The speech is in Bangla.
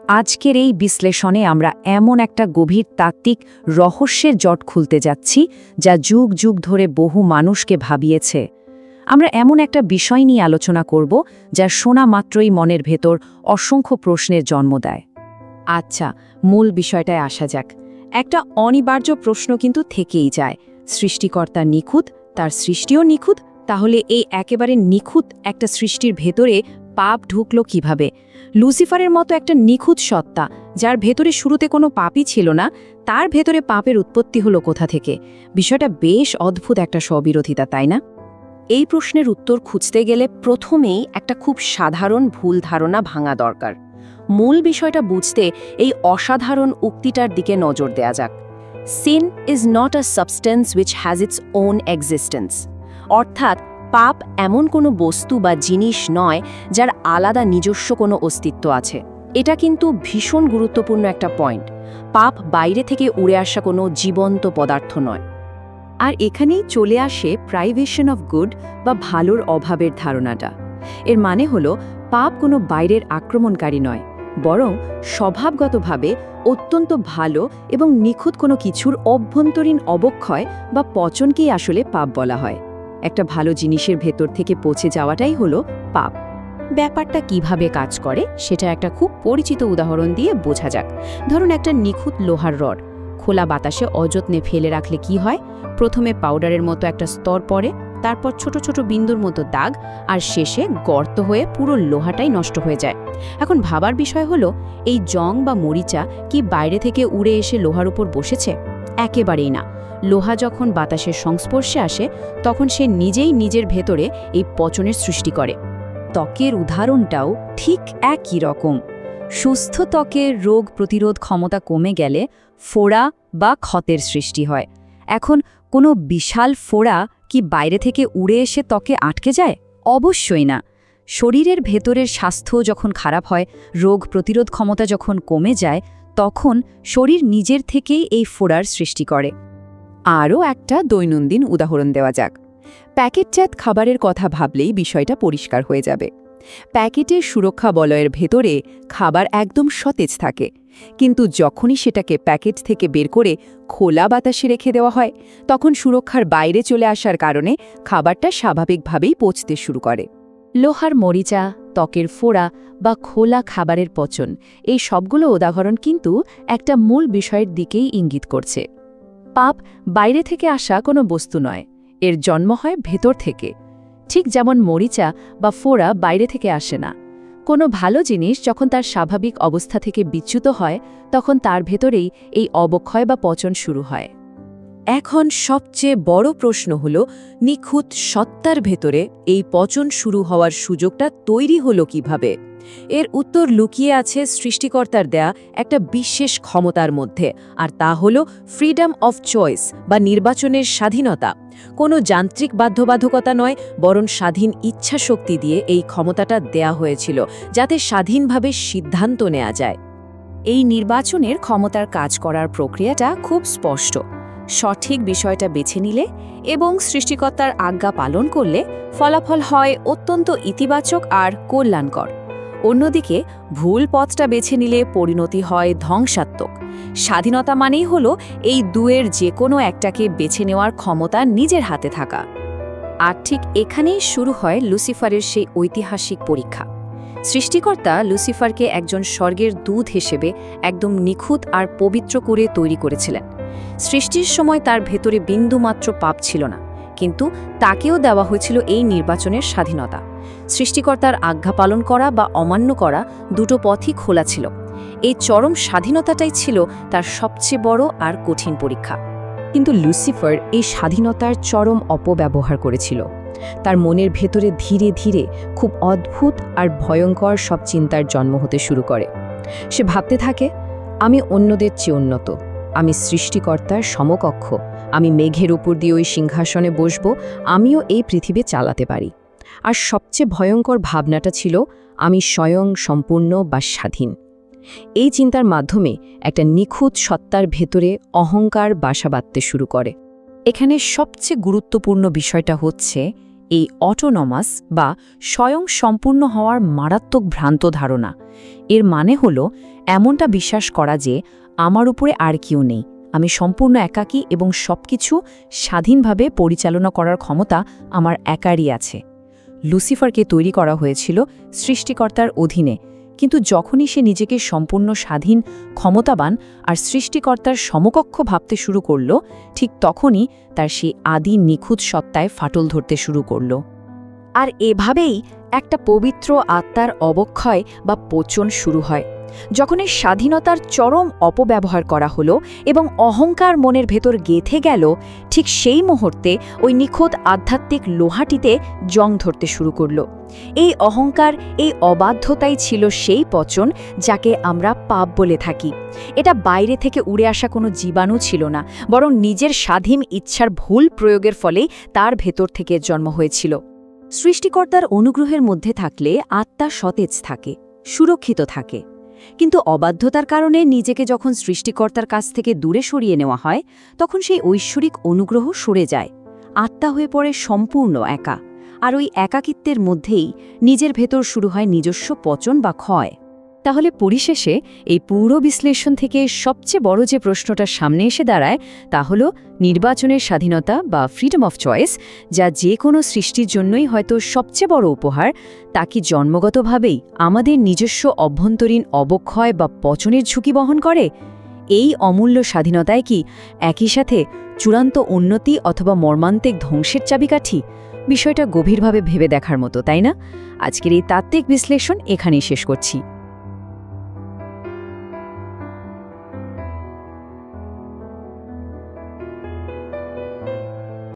আজকের এই বিশ্লেষণে আমরা এমন একটা গভীর তাত্ত্বিক রহস্যের জট খুলতে যাচ্ছি যা যুগ যুগ ধরে বহু মানুষকে ভাবিয়েছে। আমরা এমন একটা বিষয় নিয়ে আলোচনা করব যা শোনা মাত্রই মনের ভেতর অসংখ্য প্রশ্নের জন্ম দেয়। আচ্ছা, মূল বিষয়টায় আসা যাক। একটা অনিবার্য প্রশ্ন কিন্তু থেকেই যায়, সৃষ্টিকর্তা নিখুঁত, তার সৃষ্টিও নিখুঁত, তাহলে এই একেবারে নিখুঁত একটা সৃষ্টির ভেতরে পাপ ঢুকলো কিভাবে? লুসিফারের মতো একটা নিখুঁত সত্তা, যার ভেতরে শুরুতে কোনো পাপই ছিল না, তার ভেতরে পাপের উৎপত্তি হলো কোথা থেকে? বিষয়টা বেশ অদ্ভুত একটা স্ববিরোধিতা, তাই না? এই প্রশ্নের উত্তর খুঁজতে গেলে প্রথমেই একটা খুব সাধারণ ভুল ধারণা ভাঙা দরকার। মূল বিষয়টা বুঝতে এই অসাধারণ উক্তিটার দিকে নজর দেয়া যাক। Sin is not a substance which has its own existence. অর্থাৎ পাপ এমন কোনো বস্তু বা জিনিস নয় যার আলাদা নিজস্ব কোনো অস্তিত্ব আছে। এটা কিন্তু ভীষণ গুরুত্বপূর্ণ একটা পয়েন্ট। পাপ বাইরে থেকে উড়ে আসা কোনো জীবন্ত পদার্থ নয়। আর এখানেই চলে আসে প্রাইভেশন অফ গুড বা ভালোর অভাবের ধারণাটা। এর মানে হলো পাপ কোনো বাইরের আক্রমণকারী নয়, বরং স্বভাবগতভাবে অত্যন্ত ভালো এবং নিখুঁত কোনো কিছুর অভ্যন্তরীণ অবক্ষয় বা পচনকেই আসলে পাপ বলা হয়। একটা ভালো জিনিসের ভেতর থেকে পচে যাওয়াটাই হলো পাপ। ব্যাপারটা কিভাবে কাজ করে সেটা একটা খুব পরিচিত উদাহরণ দিয়ে বোঝা যাক। ধরুন একটা নিখুঁত লোহার রড খোলা বাতাসে অযত্নে ফেলে রাখলে কি হয়? প্রথমে পাউডারের মতো একটা স্তর পড়ে, তারপর ছোট ছোট বিন্দুর মতো দাগ, আর শেষে গর্ত হয়ে পুরো লোহাটাই নষ্ট হয়ে যায়। এখন ভাবার বিষয় হলো, এই জং বা মরিচা কি বাইরে থেকে উড়ে এসে লোহার উপর বসেছে? একেবারেই না। লোহা যখন বাতাসের সংস্পর্শে আসে তখন সে নিজেই নিজের ভেতরে এই পচনের সৃষ্টি করে। ত্বকের উদাহরণটাও ঠিক একই রকম। সুস্থ ত্বকের রোগ প্রতিরোধ ক্ষমতা কমে গেলে ফোড়া বা ক্ষতের সৃষ্টি হয়। এখন কোনো বিশাল ফোড়া কি বাইরে থেকে উড়ে এসে ত্বকে আটকে যায়? অবশ্যই না। শরীরের ভেতরের স্বাস্থ্য যখন খারাপ হয়, রোগ প্রতিরোধ ক্ষমতা যখন কমে যায়, তখন শরীর নিজের থেকেই এই ফোড়ার সৃষ্টি করে। আরও একটা দৈনন্দিন উদাহরণ দেওয়া যাক। প্যাকেটজাত খাবারের কথা ভাবলেই বিষয়টা পরিষ্কার হয়ে যাবে। প্যাকেটের সুরক্ষা বলয়ের ভেতরে খাবার একদম সতেজ থাকে, কিন্তু যখনই সেটাকে প্যাকেট থেকে বের করে খোলা বাতাসে রেখে দেওয়া হয়, তখন সুরক্ষার বাইরে চলে আসার কারণে খাবারটা স্বাভাবিকভাবেই পচতে শুরু করে। লোহার মরিচা, ত্বকের ফোড়া বা খোলা খাবারের পচন, এই সবগুলো উদাহরণ কিন্তু একটা মূল বিষয়ের দিকেই ইঙ্গিত করছে। পাপ বাইরে থেকে আসা কোনো বস্তু নয়, এর জন্ম হয় ভেতর থেকে। ঠিক যেমন মরিচা বা ফোড়া বাইরে থেকে আসে না। কোনো ভালো জিনিস যখন তার স্বাভাবিক অবস্থা থেকে বিচ্যুত হয়, তখন তার ভেতরেই এই অবক্ষয় বা পচন শুরু হয়। এখন সবচেয়ে বড় প্রশ্ন হল, নিখুঁত সত্তার ভেতরে এই পচন শুরু হওয়ার সুযোগটা তৈরি হলো কিভাবে? এর উত্তর লুকিয়ে আছে সৃষ্টিকর্তার দেয়া একটা বিশেষ ক্ষমতার মধ্যে, আর তা হল ফ্রিডম অফ চয়েস বা নির্বাচনের স্বাধীনতা। কোনো যান্ত্রিক বাধ্যবাধকতা নয়, বরং স্বাধীন ইচ্ছা শক্তি দিয়ে এই ক্ষমতাটা দেয়া হয়েছিল, যাতে স্বাধীনভাবে সিদ্ধান্ত নেওয়া যায়। এই নির্বাচনের ক্ষমতার কাজ করার প্রক্রিয়াটা খুব স্পষ্ট। সঠিক বিষয়টা বেছে নিলে এবং সৃষ্টিকর্তার আজ্ঞা পালন করলে ফলাফল হয় অত্যন্ত ইতিবাচক আর কল্যাণকর। অন্যদিকে ভুল পথটা বেছে নিলে পরিণতি হয় ধ্বংসাত্মক। স্বাধীনতা মানেই হলো এই দুয়ের যে কোনো একটাকে বেছে নেওয়ার ক্ষমতা নিজের হাতে থাকা। আর ঠিক এখানেই শুরু হয় লুসিফারের সেই ঐতিহাসিক পরীক্ষা। সৃষ্টিকর্তা লুসিফারকে একজন স্বর্গের দূত হিসেবে একদম নিখুঁত আর পবিত্র করে তৈরি করেছিলেন। সৃষ্টির সময় তার ভেতরে বিন্দুমাত্র পাপ ছিল না, কিন্তু তাকেও দেওয়া হয়েছিল এই নির্বাচনের স্বাধীনতা। সৃষ্টিকর্তার আজ্ঞা পালন করা বা অমান্য করা দুটো পথই খোলা ছিল। এই চরম স্বাধীনতাটাই ছিল তার সবচেয়ে বড় আর কঠিন পরীক্ষা। কিন্তু লুসিফার এই স্বাধীনতার চরম অপব্যবহার করেছিল। তার মনের ভেতরে ধীরে ধীরে খুব অদ্ভুত আর ভয়ঙ্কর সব চিন্তার জন্ম হতে শুরু করে। সে ভাবতে থাকে, আমি অন্যদের চেয়ে উন্নত, আমি সৃষ্টিকর্তার সমকক্ষ, আমি মেঘের উপর দিয়ে ওই সিংহাসনে বসব, আমিও এই পৃথিবী চালাতে পারি। আর সবচেয়ে ভয়ঙ্কর ভাবনাটা ছিল, আমি স্বয়ং সম্পূর্ণ বা স্বাধীন। এই চিন্তার মাধ্যমে একটা নিখুঁত সত্তার ভেতরে অহংকার বাসা বাঁধতে শুরু করে। এখানে সবচেয়ে গুরুত্বপূর্ণ বিষয়টা হচ্ছে, এই অটোনমাস বা স্বয়ং সম্পূর্ণ হওয়ার মারাত্মক ভ্রান্ত ধারণা। এর মানে হলো এমনটা বিশ্বাস করা যে আমার উপরে আর কেউ নেই, আমি সম্পূর্ণ একাকী এবং সবকিছু স্বাধীনভাবে পরিচালনা করার ক্ষমতা আমার একারই আছে। লুসিফারকে তৈরি করা হয়েছিল সৃষ্টিকর্তার অধীনে, কিন্তু যখনই সে নিজেকে সম্পূর্ণ স্বাধীন, ক্ষমতাবান আর সৃষ্টিকর্তার সমকক্ষ ভাবতে শুরু করল, ঠিক তখনই তার সেই আদি নিখুঁত সত্তায় ফাটল ধরতে শুরু করল। আর এভাবেই একটা পবিত্র আত্মার অবক্ষয় বা পচন শুরু হয়, যখন এই স্বাধীনতার চরম অপব্যবহার করা হলো এবং অহংকার মনের ভেতর গেঁথে গেল। ঠিক সেই মুহূর্তে ওই নিখুঁত আধ্যাত্মিক লোহাটিতে জং ধরতে শুরু করল। এই অহংকার, এই অবাধ্যতাই ছিল সেই পচন যাকে আমরা পাপ বলে থাকি। এটা বাইরে থেকে উড়ে আসা কোনো জীবাণু ছিল না, বরং নিজের স্বাধীন ইচ্ছার ভুল প্রয়োগের ফলেই তার ভেতর থেকে জন্ম হয়েছিল। সৃষ্টিকর্তার অনুগ্রহের মধ্যে থাকলে আত্মা সতেজ থাকে, সুরক্ষিত থাকে। কিন্তু অবাধ্যতার কারণে নিজেকে যখন সৃষ্টিকর্তার কাছ থেকে দূরে সরিয়ে নেওয়া হয়, তখন সেই ঐশ্বরিক অনুগ্রহ সরে যায়। আত্মা হয়ে পড়ে সম্পূর্ণ একা, আর ওই একাকিত্বের মধ্যেই নিজের ভেতর শুরু হয় নিজস্ব পচন বা ক্ষয়। তাহলে পরিশেষে এই পুরো বিশ্লেষণ থেকে সবচেয়ে বড় যে প্রশ্নটা সামনে এসে দাঁড়ায়, তা হল নির্বাচনের স্বাধীনতা বা ফ্রিডম অফ চয়েস, যা যে কোনো সৃষ্টির জন্যই হয়তো সবচেয়ে বড় উপহার, তা কি জন্মগতভাবেই আমাদের নিজস্ব অভ্যন্তরীণ অবক্ষয় বা পচনের ঝুঁকি বহন করে? এই অমূল্য স্বাধীনতায় কি একই সাথে চূড়ান্ত উন্নতি অথবা মর্মান্তিক ধ্বংসের চাবিকাঠি? বিষয়টা গভীরভাবে ভেবে দেখার মতো, তাই না? আজকের এই তাত্ত্বিক বিশ্লেষণ এখানেই শেষ করছি।